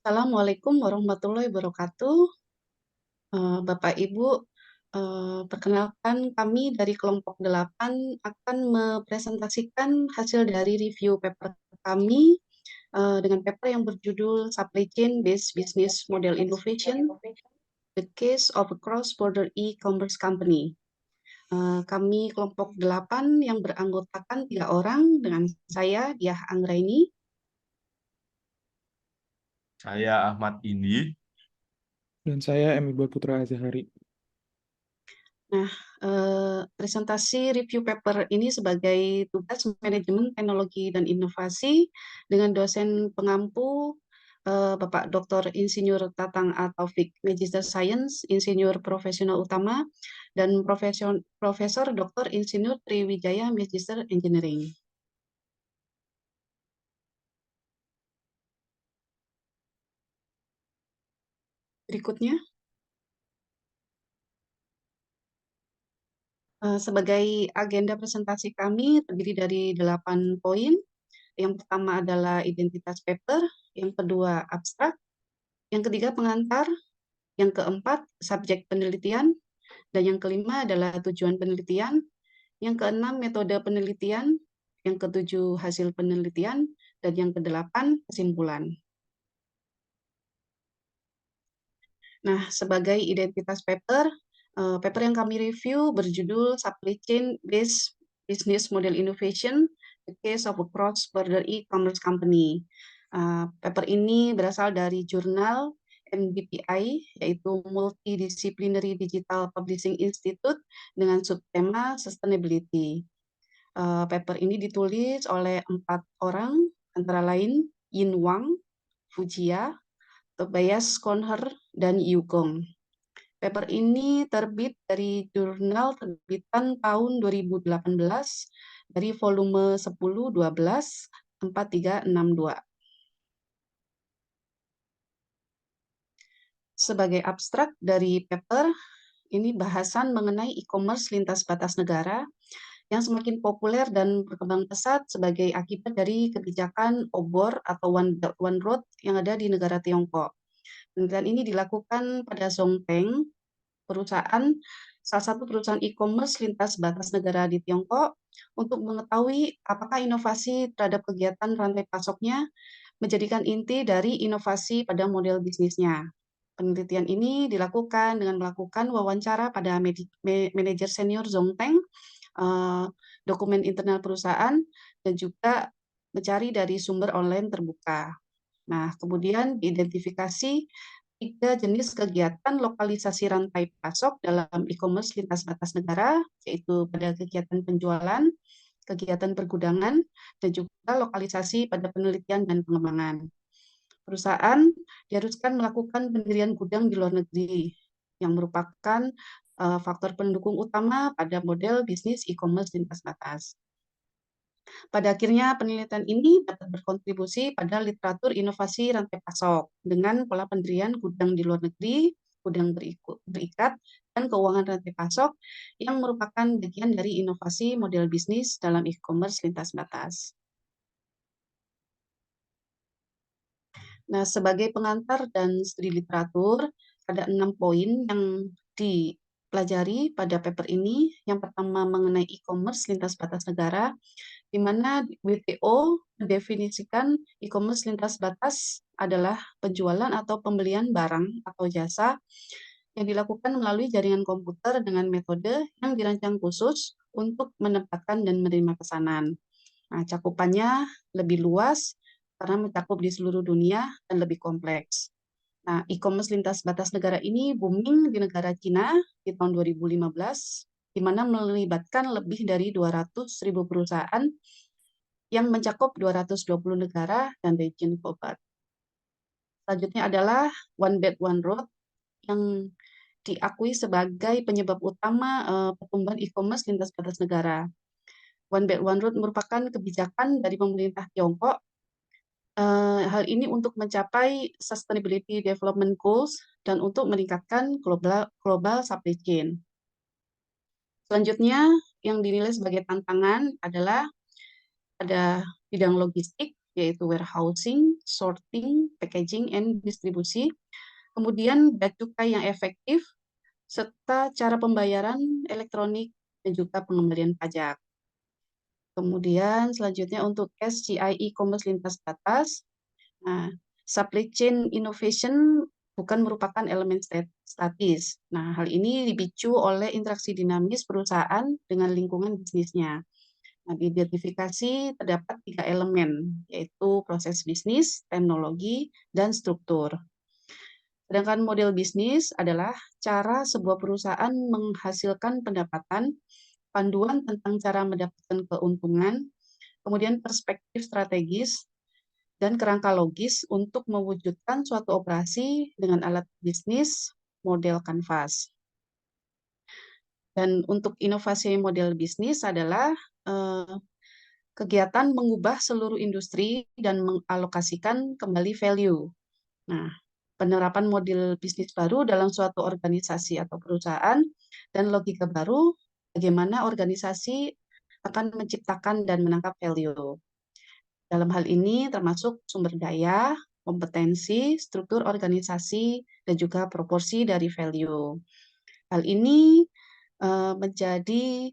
Assalamualaikum warahmatullahi wabarakatuh. Bapak Ibu, perkenalkan kami dari kelompok 8 akan mempresentasikan hasil dari review paper kami dengan paper yang berjudul Supply Chain Based Business Model Innovation, The Case of a Cross-Border E-Commerce Company. Kami kelompok 8 yang beranggotakan 3 orang dengan saya, Diah Anggraini. Saya Ahmad Indi. Dan saya Emi Putra Azhari. Nah, presentasi review paper ini sebagai tugas manajemen teknologi dan inovasi dengan dosen pengampu Bapak Dr. Insinyur Tatang A. Taufik, Magister Science, Insinyur Profesional Utama, dan Profesor Dr. Insinyur Triwijaya, Magister Engineering. Berikutnya. Sebagai agenda presentasi kami terdiri dari 8 poin. Yang pertama adalah identitas paper, yang kedua abstrak, yang ketiga pengantar, yang keempat subjek penelitian, dan yang kelima adalah tujuan penelitian, yang keenam metode penelitian, yang ketujuh hasil penelitian, dan yang kedelapan kesimpulan. Nah, sebagai identitas paper, paper yang kami review berjudul Supply Chain Based Business Model Innovation, The Case of a Cross-Border E-Commerce Company. Paper ini berasal dari jurnal MDPI, yaitu Multidisciplinary Digital Publishing Institute, dengan subtema Sustainability. Paper ini ditulis oleh 4 orang, antara lain Yin Wang, Fujia, Tobias Konher, dan Yugong. Paper ini terbit dari jurnal terbitan tahun 2018 dari volume 10-12-4362. Sebagai abstrak dari paper, ini bahasan mengenai e-commerce lintas batas negara yang semakin populer dan berkembang pesat sebagai akibat dari kebijakan obor atau One Belt One Road yang ada di negara Tiongkok. Penelitian ini dilakukan pada Zhongpeng, salah satu perusahaan e-commerce lintas batas negara di Tiongkok, untuk mengetahui apakah inovasi terhadap kegiatan rantai pasoknya menjadikan inti dari inovasi pada model bisnisnya. Penelitian ini dilakukan dengan melakukan wawancara pada manajer senior Zhongpeng, dokumen internal perusahaan, dan juga mencari dari sumber online terbuka. Nah, kemudian diidentifikasi 3 jenis kegiatan lokalisasi rantai pasok dalam e-commerce lintas batas negara, yaitu pada kegiatan penjualan, kegiatan pergudangan, dan juga lokalisasi pada penelitian dan pengembangan. Perusahaan diharuskan melakukan pendirian gudang di luar negeri, yang merupakan faktor pendukung utama pada model bisnis e-commerce lintas batas. Pada akhirnya, penelitian ini dapat berkontribusi pada literatur inovasi rantai pasok dengan pola pendirian gudang di luar negeri, gudang berikat, dan keuangan rantai pasok yang merupakan bagian dari inovasi model bisnis dalam e-commerce lintas batas. Nah, sebagai pengantar dan studi literatur, ada 6 poin yang dipelajari pada paper ini. Yang pertama mengenai e-commerce lintas batas negara, di mana WTO mendefinisikan e-commerce lintas batas adalah penjualan atau pembelian barang atau jasa yang dilakukan melalui jaringan komputer dengan metode yang dirancang khusus untuk menempatkan dan menerima pesanan. Nah, cakupannya lebih luas karena mencakup di seluruh dunia dan lebih kompleks. Nah, e-commerce lintas batas negara ini booming di negara Cina di tahun 2015, di mana melibatkan lebih dari 200.000 perusahaan yang mencakup 220 negara dan region global. Selanjutnya adalah One Belt One Road yang diakui sebagai penyebab utama pertumbuhan e-commerce lintas batas negara. One Belt One Road merupakan kebijakan dari pemerintah Tiongkok. Hal ini untuk mencapai Sustainability Development Goals dan untuk meningkatkan global supply chain. Selanjutnya, yang dinilai sebagai tantangan adalah pada bidang logistik, yaitu warehousing, sorting, packaging, and distribusi. Kemudian bea cukai yang efektif, serta cara pembayaran elektronik dan juga pengembalian pajak. Kemudian selanjutnya untuk SCI e-commerce lintas batas. Nah, supply chain innovation bukan merupakan elemen statis. Nah, hal ini dipicu oleh interaksi dinamis perusahaan dengan lingkungan bisnisnya. Nah, diidentifikasi terdapat 3 elemen, yaitu proses bisnis, teknologi, dan struktur. Sedangkan model bisnis adalah cara sebuah perusahaan menghasilkan pendapatan, panduan tentang cara mendapatkan keuntungan, kemudian perspektif strategis, dan kerangka logis untuk mewujudkan suatu operasi dengan alat bisnis model kanvas. Dan untuk inovasi model bisnis adalah kegiatan mengubah seluruh industri dan mengalokasikan kembali value. Nah, penerapan model bisnis baru dalam suatu organisasi atau perusahaan dan logika baru bagaimana organisasi akan menciptakan dan menangkap value. Dalam hal ini termasuk sumber daya, kompetensi, struktur organisasi, dan juga proporsi dari value. Hal ini menjadi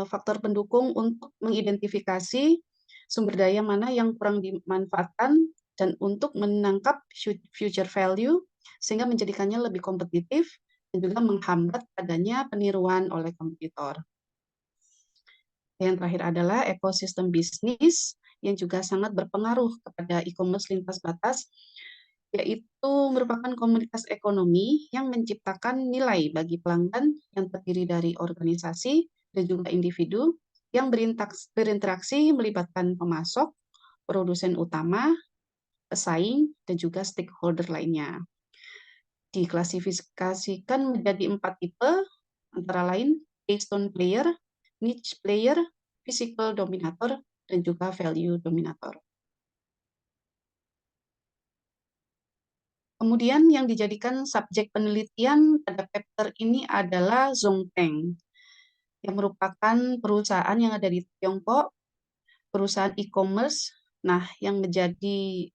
faktor pendukung untuk mengidentifikasi sumber daya mana yang kurang dimanfaatkan dan untuk menangkap future value sehingga menjadikannya lebih kompetitif dan juga menghambat adanya peniruan oleh kompetitor. Yang terakhir adalah ekosistem bisnis yang juga sangat berpengaruh kepada e-commerce lintas batas, yaitu merupakan komunitas ekonomi yang menciptakan nilai bagi pelanggan yang terdiri dari organisasi dan juga individu yang berinteraksi melibatkan pemasok, produsen utama, pesaing, dan juga stakeholder lainnya. Diklasifikasikan menjadi 4 tipe, antara lain keystone player, niche player, physical dominator, dan juga value dominator. Kemudian yang dijadikan subjek penelitian pada paper ini adalah Zongteng, yang merupakan perusahaan yang ada di Tiongkok, perusahaan e-commerce. Nah, yang menjadi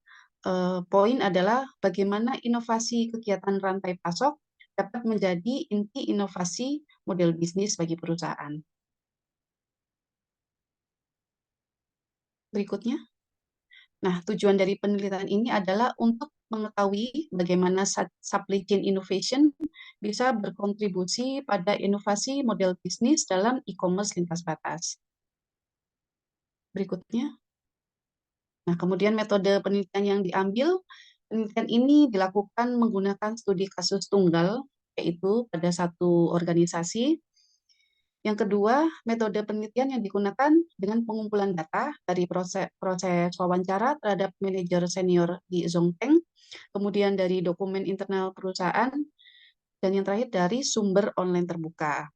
poin adalah bagaimana inovasi kegiatan rantai pasok dapat menjadi inti inovasi model bisnis bagi perusahaan. Berikutnya. Nah, tujuan dari penelitian ini adalah untuk mengetahui bagaimana supply chain innovation bisa berkontribusi pada inovasi model bisnis dalam e-commerce lintas batas. Berikutnya. Nah, kemudian metode penelitian yang diambil, penelitian ini dilakukan menggunakan studi kasus tunggal, yaitu pada satu organisasi. Yang kedua, metode penelitian yang digunakan dengan pengumpulan data dari proses wawancara terhadap manajer senior di Zongteng, kemudian dari dokumen internal perusahaan, dan yang terakhir dari sumber online terbuka.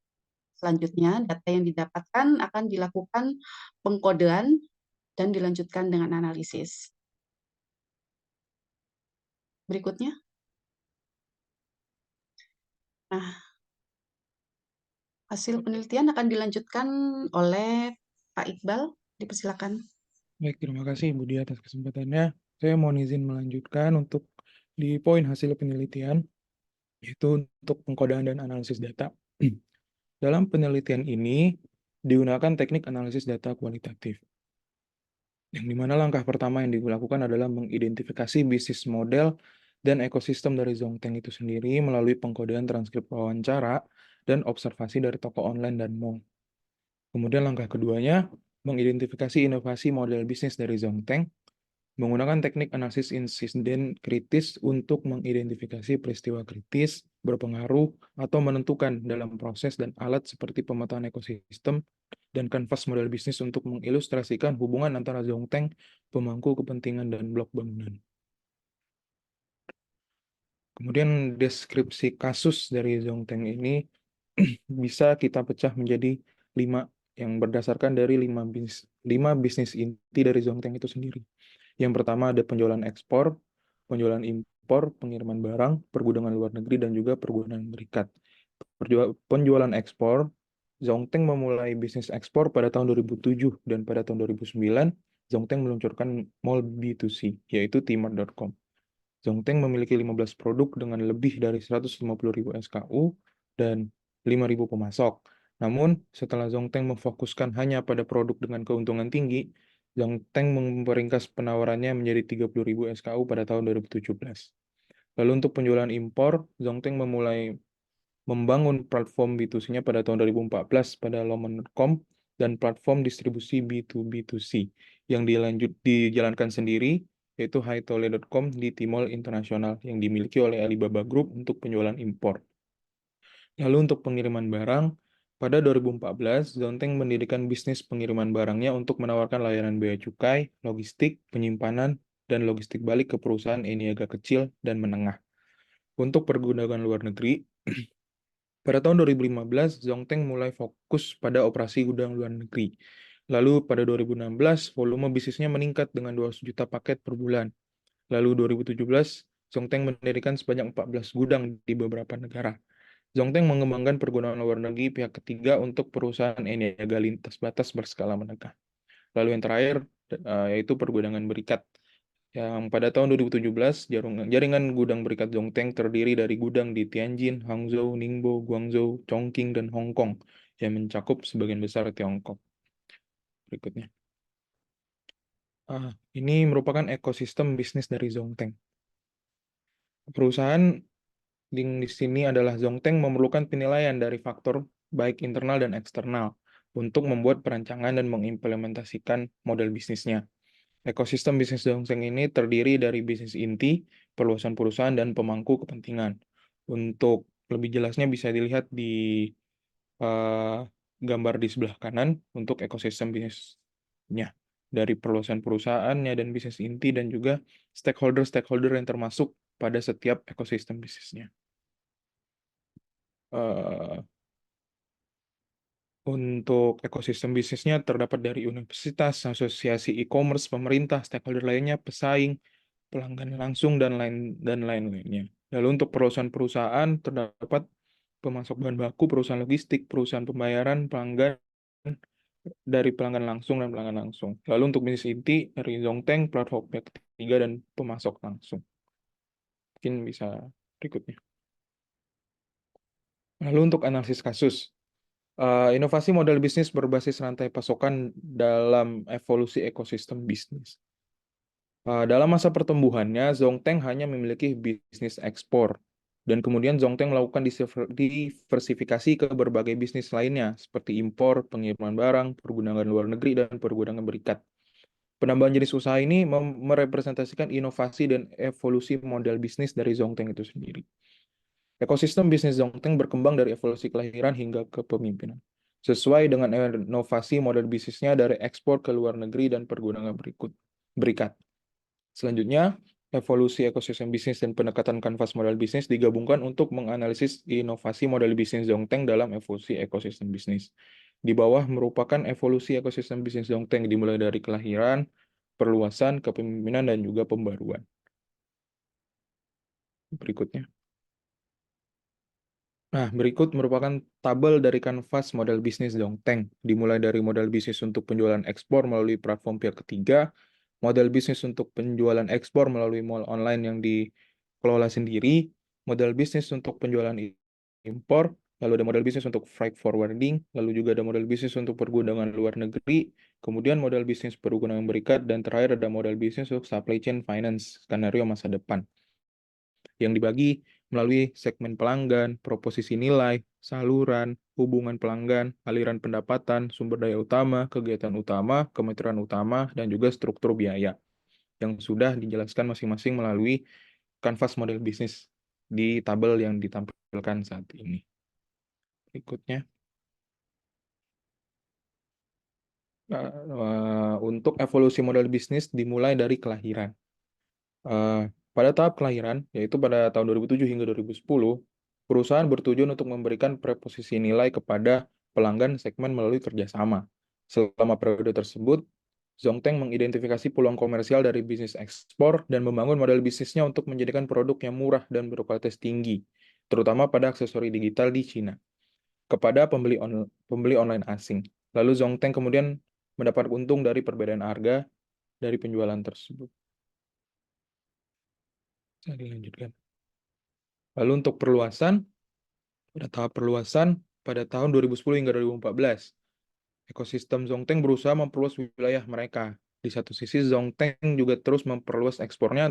Selanjutnya, data yang didapatkan akan dilakukan pengkodean dan dilanjutkan dengan analisis. Berikutnya. Nah, hasil penelitian akan dilanjutkan oleh Pak Iqbal. Dipersilakan. Baik, terima kasih Budi atas kesempatannya. Saya mohon izin melanjutkan untuk di poin hasil penelitian, yaitu untuk pengkodaan dan analisis data. Dalam penelitian ini digunakan teknik analisis data kualitatif. Yang dimana langkah pertama yang dilakukan adalah mengidentifikasi bisnis model dan ekosistem dari Zongteng itu sendiri melalui pengkodean transkrip wawancara dan observasi dari toko online dan mall. Kemudian langkah keduanya, mengidentifikasi inovasi model bisnis dari Zongteng menggunakan teknik analisis insiden kritis untuk mengidentifikasi peristiwa kritis, berpengaruh, atau menentukan dalam proses dan alat seperti pemetaan ekosistem dan kanvas model bisnis untuk mengilustrasikan hubungan antara Zongteng, pemangku kepentingan, dan blok bangunan. Kemudian deskripsi kasus dari Zongteng ini bisa kita pecah menjadi 5 yang berdasarkan dari 5 bisnis inti dari Zongteng itu sendiri. Yang pertama ada penjualan ekspor, penjualan impor, pengiriman barang, pergudangan luar negeri, dan juga pergudangan berikat. Penjualan ekspor, Zongteng memulai bisnis ekspor pada tahun 2007 dan pada tahun 2009 Zongteng meluncurkan mall B2C, yaitu Tmart.com. Zongteng memiliki 15 produk dengan lebih dari 150.000 SKU dan 5.000 pemasok. Namun, setelah Zongteng memfokuskan hanya pada produk dengan keuntungan tinggi, Zongteng memperingkas penawarannya menjadi 30.000 SKU pada tahun 2017. Lalu untuk penjualan impor, Zongteng memulai membangun platform B2C-nya pada tahun 2014 pada Loman.com dan platform distribusi B2B2C yang dijalankan sendiri, yaitu Haitole.com di Tmall Internasional yang dimiliki oleh Alibaba Group untuk penjualan impor. Lalu untuk pengiriman barang, pada 2014, Zongteng mendirikan bisnis pengiriman barangnya untuk menawarkan layanan bea cukai, logistik, penyimpanan, dan logistik balik ke perusahaan niaga kecil dan menengah. Untuk pergudangan luar negeri, pada tahun 2015, Zongteng mulai fokus pada operasi gudang luar negeri. Lalu pada 2016, volume bisnisnya meningkat dengan 200 juta paket per bulan. Lalu 2017, Zongteng mendirikan sebanyak 14 gudang di beberapa negara. Zongteng mengembangkan pergudangan luar negeri pihak ketiga untuk perusahaan niaga lintas batas berskala menengah. Lalu yang terakhir yaitu pergudangan berikat. Yang pada tahun 2017, jaringan gudang berikat Zongteng terdiri dari gudang di Tianjin, Hangzhou, Ningbo, Guangzhou, Chongqing, dan Hong Kong yang mencakup sebagian besar Tiongkok. Berikutnya. Ini merupakan ekosistem bisnis dari Zongteng. Perusahaan di sini adalah Zongteng memerlukan penilaian dari faktor baik internal dan eksternal untuk membuat perancangan dan mengimplementasikan model bisnisnya. Ekosistem bisnis Zongteng ini terdiri dari bisnis inti, perluasan perusahaan, dan pemangku kepentingan. Untuk lebih jelasnya bisa dilihat di gambar di sebelah kanan untuk ekosistem bisnisnya. Dari perluasan perusahaannya dan bisnis inti dan juga stakeholder-stakeholder yang termasuk pada setiap ekosistem bisnisnya. Untuk ekosistem bisnisnya terdapat dari universitas, asosiasi e-commerce, pemerintah, stakeholder lainnya, pesaing, pelanggan langsung, dan lain-lainnya. Lalu untuk perusahaan terdapat pemasok bahan baku, perusahaan logistik, perusahaan pembayaran, pelanggan, dari pelanggan langsung dan pelanggan langsung. Lalu untuk bisnis inti dari Zongteng, platform pihak ketiga, dan pemasok langsung. Mungkin bisa berikutnya. Lalu untuk analisis kasus. Inovasi model bisnis berbasis rantai pasokan dalam evolusi ekosistem bisnis. Dalam masa pertumbuhannya, Zongteng hanya memiliki bisnis ekspor. Dan kemudian Zongteng melakukan diversifikasi ke berbagai bisnis lainnya, seperti impor, pengiriman barang, pergudangan luar negeri, dan pergudangan berikat. Penambahan jenis usaha ini merepresentasikan inovasi dan evolusi model bisnis dari Zongteng itu sendiri. Ekosistem bisnis Zongteng berkembang dari evolusi kelahiran hingga kepemimpinan, sesuai dengan inovasi model bisnisnya dari ekspor ke luar negeri dan pergudangan berikat. Selanjutnya, evolusi ekosistem bisnis dan pendekatan kanvas model bisnis digabungkan untuk menganalisis inovasi model bisnis Zongteng dalam evolusi ekosistem bisnis. Di bawah merupakan evolusi ekosistem bisnis Zongteng dimulai dari kelahiran, perluasan, kepemimpinan, dan juga pembaruan. Berikutnya. Nah, berikut merupakan tabel dari kanvas model bisnis Zongteng, dimulai dari model bisnis untuk penjualan ekspor melalui platform pihak ketiga, model bisnis untuk penjualan ekspor melalui mall online yang dikelola sendiri, model bisnis untuk penjualan impor, lalu ada model bisnis untuk freight forwarding, lalu juga ada model bisnis untuk pergudangan luar negeri, kemudian model bisnis pergudangan berikat, dan terakhir ada model bisnis untuk supply chain finance, skenario masa depan, yang dibagi melalui segmen pelanggan, proposisi nilai, saluran, hubungan pelanggan, aliran pendapatan, sumber daya utama, kegiatan utama, kementerian utama, dan juga struktur biaya yang sudah dijelaskan masing-masing melalui kanvas model bisnis di tabel yang ditampilkan saat ini. Berikutnya. Untuk evolusi model bisnis dimulai dari kelahiran. Pada tahap kelahiran, yaitu pada tahun 2007 hingga 2010, perusahaan bertujuan untuk memberikan preposisi nilai kepada pelanggan segmen melalui kerjasama. Selama periode tersebut, Zongteng mengidentifikasi peluang komersial dari bisnis ekspor dan membangun model bisnisnya untuk menjadikan produk yang murah dan berkualitas tinggi, terutama pada aksesori digital di Cina, kepada pembeli online asing. Lalu Zongteng kemudian mendapat untung dari perbedaan harga dari penjualan tersebut. Bisa dilanjutkan. Lalu untuk perluasan, pada tahap perluasan pada tahun 2010 hingga 2014, ekosistem Zongteng berusaha memperluas wilayah mereka. Di satu sisi, Zongteng juga terus memperluas ekspornya,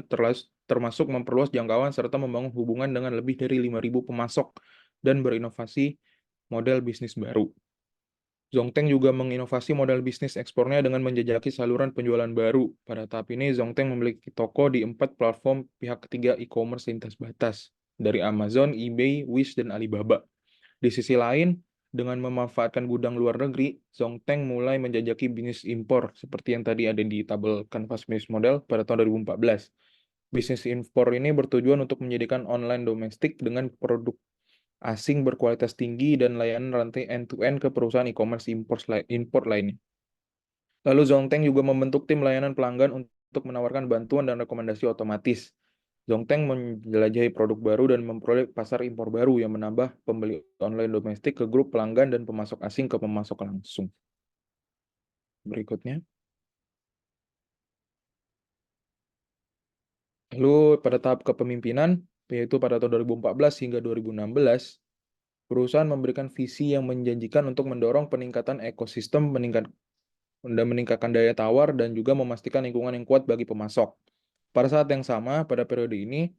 termasuk memperluas jangkauan serta membangun hubungan dengan lebih dari 5.000 pemasok dan berinovasi model bisnis baru. Zongteng juga menginovasi model bisnis ekspornya dengan menjajaki saluran penjualan baru. Pada tahap ini, Zongteng memiliki toko di 4 platform pihak ketiga e-commerce lintas batas, dari Amazon, eBay, Wish, dan Alibaba. Di sisi lain, dengan memanfaatkan gudang luar negeri, Zongteng mulai menjajaki bisnis impor, seperti yang tadi ada di tabel Canvas Business Model pada tahun 2014. Bisnis impor ini bertujuan untuk menjadikan online domestik dengan produk asing berkualitas tinggi dan layanan rantai end-to-end ke perusahaan e-commerce import lainnya. Lalu Zongteng juga membentuk tim layanan pelanggan untuk menawarkan bantuan dan rekomendasi otomatis. Zongteng menjelajahi produk baru dan memperoleh pasar impor baru yang menambah pembeli online domestik ke grup pelanggan dan pemasok asing ke pemasok langsung. Berikutnya. Lalu pada tahap kepemimpinan, yaitu pada tahun 2014 hingga 2016, perusahaan memberikan visi yang menjanjikan untuk mendorong peningkatan ekosistem, meningkatkan daya tawar, dan juga memastikan lingkungan yang kuat bagi pemasok. Pada saat yang sama, pada periode ini,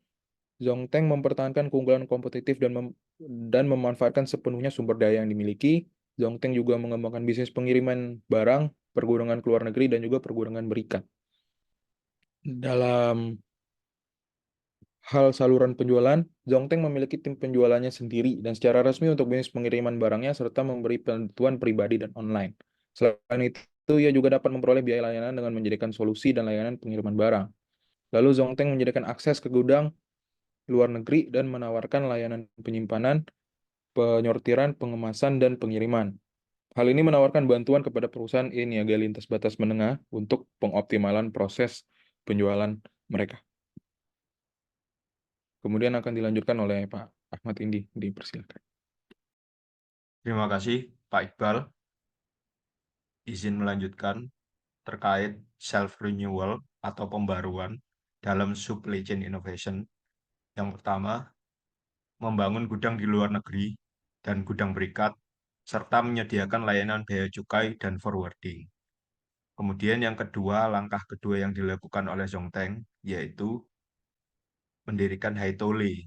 Zongteng mempertahankan keunggulan kompetitif dan memanfaatkan sepenuhnya sumber daya yang dimiliki. Zongteng juga mengembangkan bisnis pengiriman barang, pergudangan ke luar negeri, dan juga pergudangan berikat. Dalam hal saluran penjualan, Zongteng memiliki tim penjualannya sendiri dan secara resmi untuk bisnis pengiriman barangnya serta memberi bantuan pribadi dan online. Selain itu, ia juga dapat memperoleh biaya layanan dengan menjadikan solusi dan layanan pengiriman barang. Lalu Zongteng menyediakan akses ke gudang luar negeri dan menawarkan layanan penyimpanan, penyortiran, pengemasan, dan pengiriman. Hal ini menawarkan bantuan kepada perusahaan e-niaga lintas batas menengah untuk pengoptimalan proses penjualan mereka. Kemudian akan dilanjutkan oleh Pak Ahmad Indi. Dipersilakan. Terima kasih, Pak Iqbal. Izin melanjutkan terkait self-renewal atau pembaruan dalam supply chain innovation. Yang pertama, membangun gudang di luar negeri dan gudang berikat, serta menyediakan layanan bea cukai dan forwarding. Kemudian yang kedua, langkah kedua yang dilakukan oleh Zongteng, yaitu mendirikan Haitole,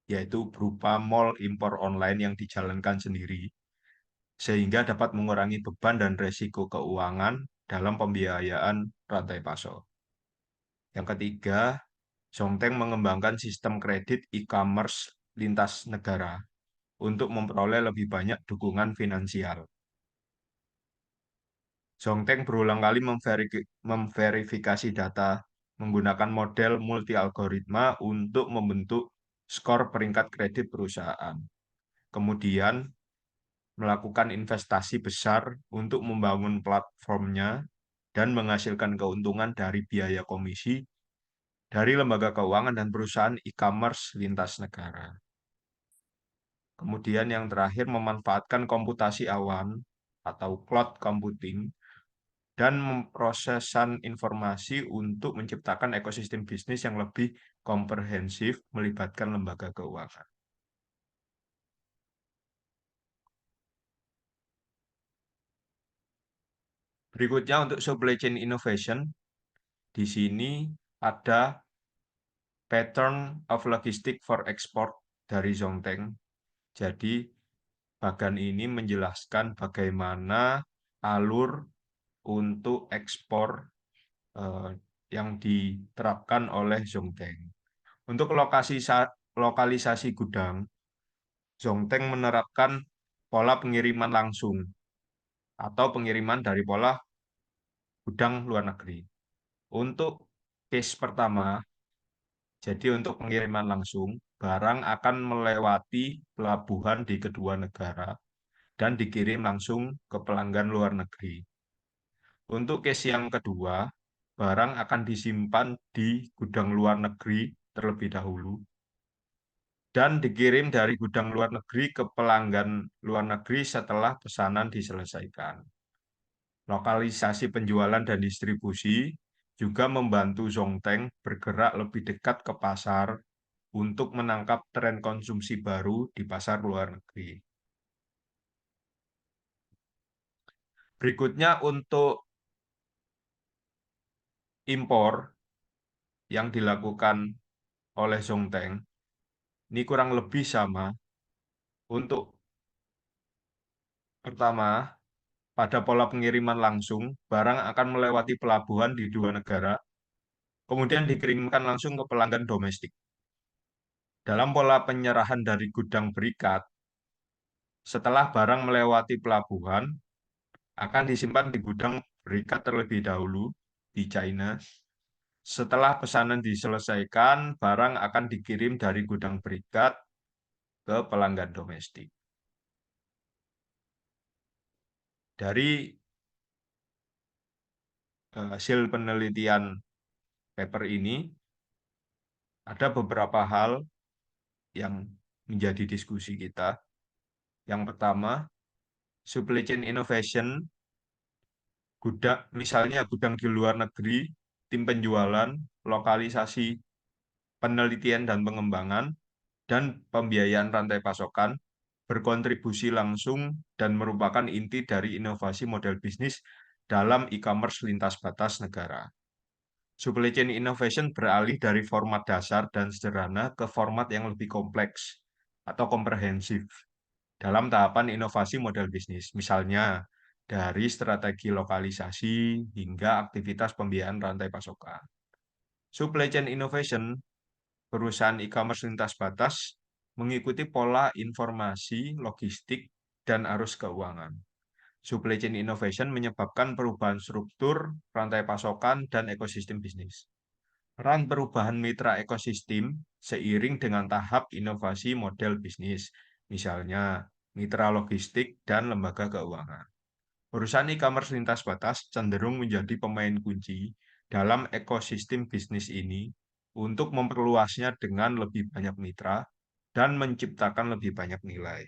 yaitu berupa mall impor online yang dijalankan sendiri, sehingga dapat mengurangi beban dan resiko keuangan dalam pembiayaan rantai pasok. Yang ketiga, Zongteng mengembangkan sistem kredit e-commerce lintas negara untuk memperoleh lebih banyak dukungan finansial. Zongteng berulang kali memverifikasi data menggunakan model multi-algoritma untuk membentuk skor peringkat kredit perusahaan. Kemudian, melakukan investasi besar untuk membangun platformnya dan menghasilkan keuntungan dari biaya komisi dari lembaga keuangan dan perusahaan e-commerce lintas negara. Kemudian yang terakhir, memanfaatkan komputasi awan atau cloud computing dan memprosesan informasi untuk menciptakan ekosistem bisnis yang lebih komprehensif melibatkan lembaga keuangan. Berikutnya untuk supply chain innovation, di sini ada pattern of logistic for export dari Zongteng. Jadi bagan ini menjelaskan bagaimana alur untuk ekspor yang diterapkan oleh Zongteng. Untuk lokalisasi gudang, Zongteng menerapkan pola pengiriman langsung atau pengiriman dari pola gudang luar negeri. Untuk case pertama, jadi untuk pengiriman langsung, barang akan melewati pelabuhan di kedua negara dan dikirim langsung ke pelanggan luar negeri. Untuk case yang kedua, barang akan disimpan di gudang luar negeri terlebih dahulu dan dikirim dari gudang luar negeri ke pelanggan luar negeri setelah pesanan diselesaikan. Lokalisasi penjualan dan distribusi, juga membantu Zongteng bergerak lebih dekat ke pasar untuk menangkap tren konsumsi baru di pasar luar negeri. Berikutnya untuk impor yang dilakukan oleh Zongteng, ini kurang lebih sama. Untuk pertama, pada pola pengiriman langsung, barang akan melewati pelabuhan di dua negara, kemudian dikirimkan langsung ke pelanggan domestik. Dalam pola penyerahan dari gudang berikat, setelah barang melewati pelabuhan, akan disimpan di gudang berikat terlebih dahulu di China. Setelah pesanan diselesaikan, barang akan dikirim dari gudang berikat ke pelanggan domestik. Dari hasil penelitian paper ini, ada beberapa hal yang menjadi diskusi kita. Yang pertama, supply chain innovation, misalnya gudang di luar negeri, tim penjualan, lokalisasi, penelitian dan pengembangan, dan pembiayaan rantai pasokan berkontribusi langsung dan merupakan inti dari inovasi model bisnis dalam e-commerce lintas batas negara. Supply chain innovation beralih dari format dasar dan sederhana ke format yang lebih kompleks atau komprehensif dalam tahapan inovasi model bisnis, misalnya dari strategi lokalisasi hingga aktivitas pembiayaan rantai pasokan. Supply chain innovation, perusahaan e-commerce lintas batas, mengikuti pola informasi, logistik, dan arus keuangan. Supply chain innovation menyebabkan perubahan struktur, rantai pasokan, dan ekosistem bisnis. Peran perubahan mitra ekosistem seiring dengan tahap inovasi model bisnis, misalnya mitra logistik dan lembaga keuangan. Perusahaan e-commerce lintas batas cenderung menjadi pemain kunci dalam ekosistem bisnis ini untuk memperluasnya dengan lebih banyak mitra dan menciptakan lebih banyak nilai.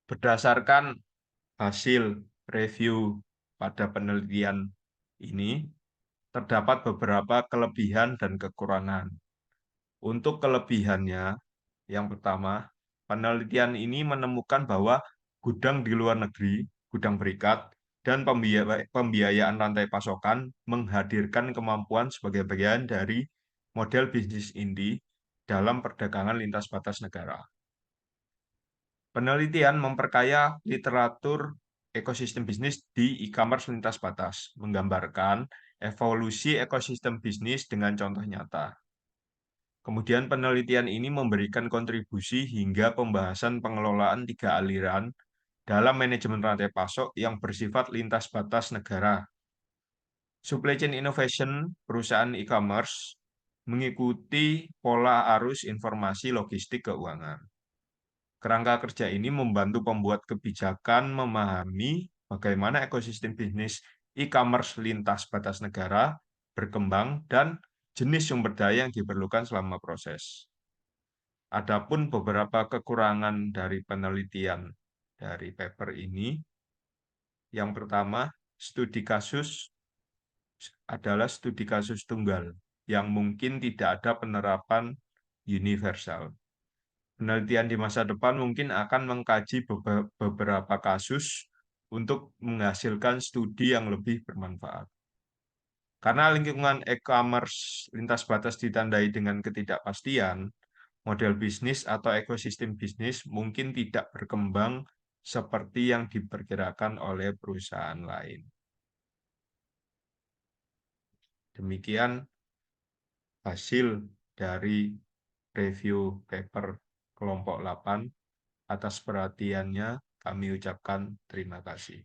Berdasarkan hasil review pada penelitian ini, terdapat beberapa kelebihan dan kekurangan. Untuk kelebihannya, yang pertama, penelitian ini menemukan bahwa gudang di luar negeri, gudang berikat, dan pembiayaan rantai pasokan menghadirkan kemampuan sebagai bagian dari model bisnis inti dalam perdagangan lintas batas negara. Penelitian memperkaya literatur ekosistem bisnis di e-commerce lintas batas, menggambarkan evolusi ekosistem bisnis dengan contoh nyata. Kemudian penelitian ini memberikan kontribusi hingga pembahasan pengelolaan 3 aliran dalam manajemen rantai pasok yang bersifat lintas batas negara. Supply chain innovation, perusahaan e-commerce, mengikuti pola arus informasi logistik keuangan. Kerangka kerja ini membantu pembuat kebijakan memahami bagaimana ekosistem bisnis e-commerce lintas batas negara berkembang dan jenis sumber daya yang diperlukan selama proses. Adapun beberapa kekurangan dari penelitian dari paper ini, yang pertama, studi kasus adalah studi kasus tunggal yang mungkin tidak ada penerapan universal. Penelitian di masa depan mungkin akan mengkaji beberapa kasus untuk menghasilkan studi yang lebih bermanfaat. Karena lingkungan e-commerce lintas batas ditandai dengan ketidakpastian, model bisnis atau ekosistem bisnis mungkin tidak berkembang seperti yang diperkirakan oleh perusahaan lain. Demikian hasil dari review paper kelompok 8. Atas perhatiannya kami ucapkan terima kasih.